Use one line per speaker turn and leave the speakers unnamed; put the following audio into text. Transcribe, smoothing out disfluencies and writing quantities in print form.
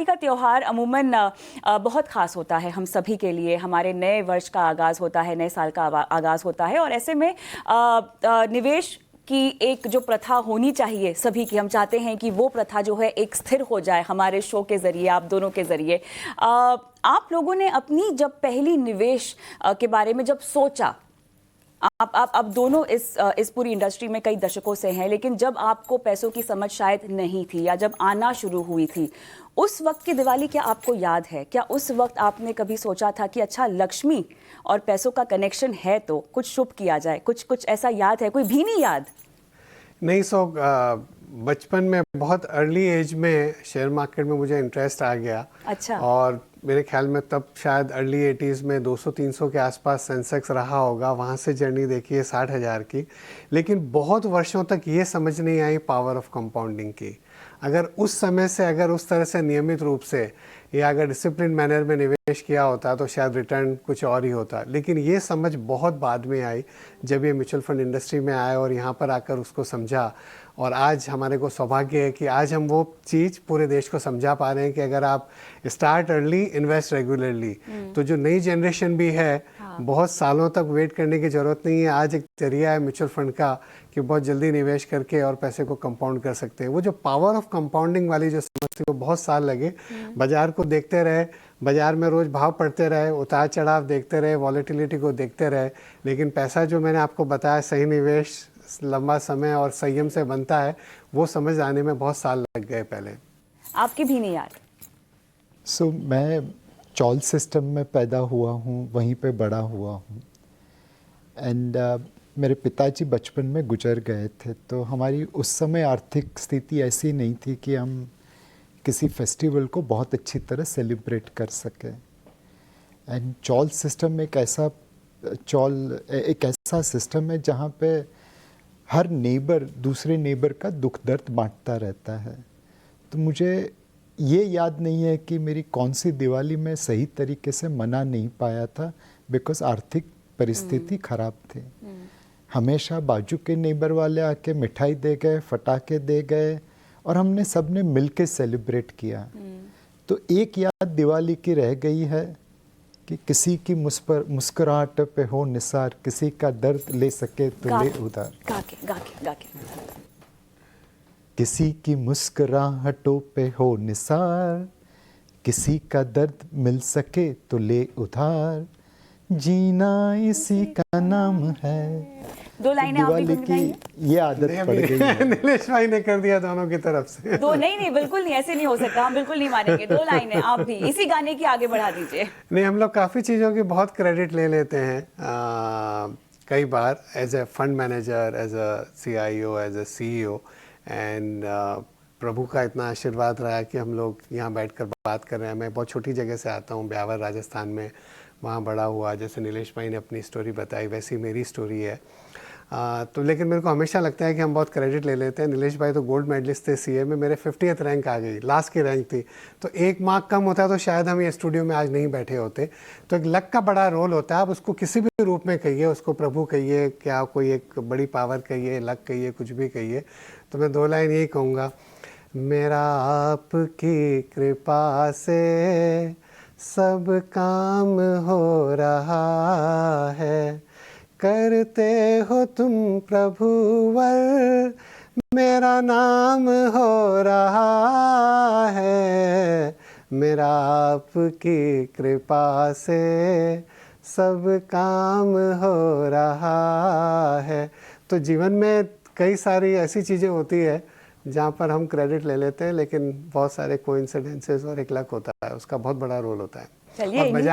दिवाली का त्यौहार अमूमन बहुत ख़ास होता है हम सभी के लिए। हमारे नए वर्ष का आगाज़ होता है, नए साल का आगाज़ होता है और ऐसे में निवेश की एक जो प्रथा होनी चाहिए सभी की, हम चाहते हैं कि वो प्रथा जो है एक स्थिर हो जाए हमारे शो के ज़रिए, आप दोनों के ज़रिए। आप लोगों ने अपनी जब पहली निवेश के बारे में जब सोचा, आप दोनों इस पूरी इंडस्ट्री में कई दशकों से हैं, लेकिन जब आपको पैसों की समझ शायद नहीं थी या जब आना शुरू हुई थी, उस वक्त की दिवाली क्या आपको याद है? क्या उस वक्त आपने कभी सोचा था कि अच्छा लक्ष्मी और पैसों का कनेक्शन है तो कुछ शुभ किया जाए? कुछ ऐसा याद है, कोई भीनी याद?
नहीं, बचपन में बहुत अर्ली एज में शेयर मार्केट में मुझे इंटरेस्ट आ गया।
अच्छा।
और मेरे ख्याल में तब शायद अर्ली 80s में 200-300 के आसपास सेंसेक्स रहा होगा। वहाँ से जर्नी देखी है 60,000 की। लेकिन बहुत वर्षों तक ये समझ नहीं आई पावर ऑफ कंपाउंडिंग की। अगर उस समय से अगर उस तरह से नियमित रूप से या अगर डिसिप्लिन मैनर में निवेश किया होता तो शायद रिटर्न कुछ और ही होता। लेकिन ये समझ बहुत बाद में आई जब ये म्यूचुअल फंड इंडस्ट्री में आए और यहाँ पर आकर उसको समझा। और आज हमारे को सौभाग्य है कि आज हम वो चीज़ पूरे देश को समझा पा रहे हैं कि अगर आप स्टार्ट अर्ली, इन्वेस्ट रेगुलरली, तो जो नई जनरेशन भी है, बहुत सालों तक वेट करने की ज़रूरत नहीं है। आज एक जरिया है म्यूचुअल फंड का कि बहुत जल्दी निवेश करके और पैसे को कंपाउंड कर सकते हैं। वो जो पावर ऑफ कंपाउंडिंग वाली जो समझ थी वो बहुत साल लगे। बाजार को देखते रहे, बाजार में रोज़ भाव पढ़ते रहे, उतार चढ़ाव देखते रहे, वॉलेटिलिटी को देखते रहे, लेकिन पैसा जो मैंने आपको बताया सही निवेश लंबा समय और संयम से बनता है, वो समझ आने में बहुत साल लग गए पहले।
आपकी भी नहीं याद?
मैं चॉल सिस्टम में पैदा हुआ हूँ, वहीं पे बड़ा हुआ हूँ। एंड मेरे पिताजी बचपन में गुजर गए थे, तो हमारी उस समय आर्थिक स्थिति ऐसी नहीं थी कि हम किसी फेस्टिवल को बहुत अच्छी तरह सेलिब्रेट कर सकें। एंड चॉल सिस्टम एक ऐसा सिस्टम है जहाँ पे हर नेबर दूसरे नेबर का दुख दर्द बांटता रहता है। तो मुझे ये याद नहीं है कि मेरी कौन सी दिवाली में सही तरीके से मना नहीं पाया था, बिकॉज आर्थिक परिस्थिति खराब थी। हमेशा बाजू के नेबर वाले आके मिठाई दे गए, फटाके दे गए और हमने सबने मिलके सेलिब्रेट किया। तो एक याद दिवाली की रह गई है कि किसी की मुस्कुराहट पे हो निसार, किसी का दर्द ले सके तो ले उधार।
गा के।
किसी की मुस्कुराहटों पे हो निसार, किसी का दर्द मिल सके तो ले उधार, जीना इसी का नाम है।
दो लाइनें आप भी
दिवाली की ये आदत पड़ गई है।
नीलेश भाई ने कर दिया दोनों की तरफ से।
दो नहीं, बिल्कुल नहीं, ऐसे नहीं हो सकता, हम बिल्कुल नहीं मानेंगे। दो लाइनें आप भी इसी गाने की आगे बढ़ा दीजिए।
नहीं, हम लोग काफ़ी चीज़ों की बहुत क्रेडिट ले लेते हैं। कई बार as a fund manager, as a CIO, as a CEO, and प्रभु का इतना आशीर्वाद रहा है कि हम लोग यहाँ बैठकर बात कर रहे हैं। मैं बहुत छोटी जगह से आता हूँ, ब्यावर राजस्थान में, वहाँ बड़ा हुआ। जैसे नीलेश भाई ने अपनी स्टोरी बताई वैसी मेरी स्टोरी है। तो लेकिन मेरे को हमेशा लगता है कि हम बहुत क्रेडिट ले लेते हैं। नीलेश भाई तो गोल्ड मेडलिस्ट थे CA में, मेरे 50th रैंक आ गई, लास्ट की रैंक थी। तो एक मार्क कम होता तो शायद हम ये स्टूडियो में आज नहीं बैठे होते। तो एक लक का बड़ा रोल होता है। आप उसको किसी भी रूप में कहिए, उसको प्रभु कहिए, क्या कोई एक बड़ी पावर कहिए, लक कहिए, कुछ भी कहिए। तो मैं दो लाइन यही कहूँगा, मेरा आपकी कृपा से सब काम हो रहा है, करते हो तुम प्रभुवर, मेरा नाम हो रहा है, मेरा आपकी कृपा से सब काम हो रहा है। तो जीवन में कई सारी ऐसी चीज़ें होती है जहाँ पर हम क्रेडिट ले लेते हैं, लेकिन बहुत सारे कोइंसिडेंसेस और एक लक होता है, उसका बहुत बड़ा रोल होता है।
चलिए।
और बाजार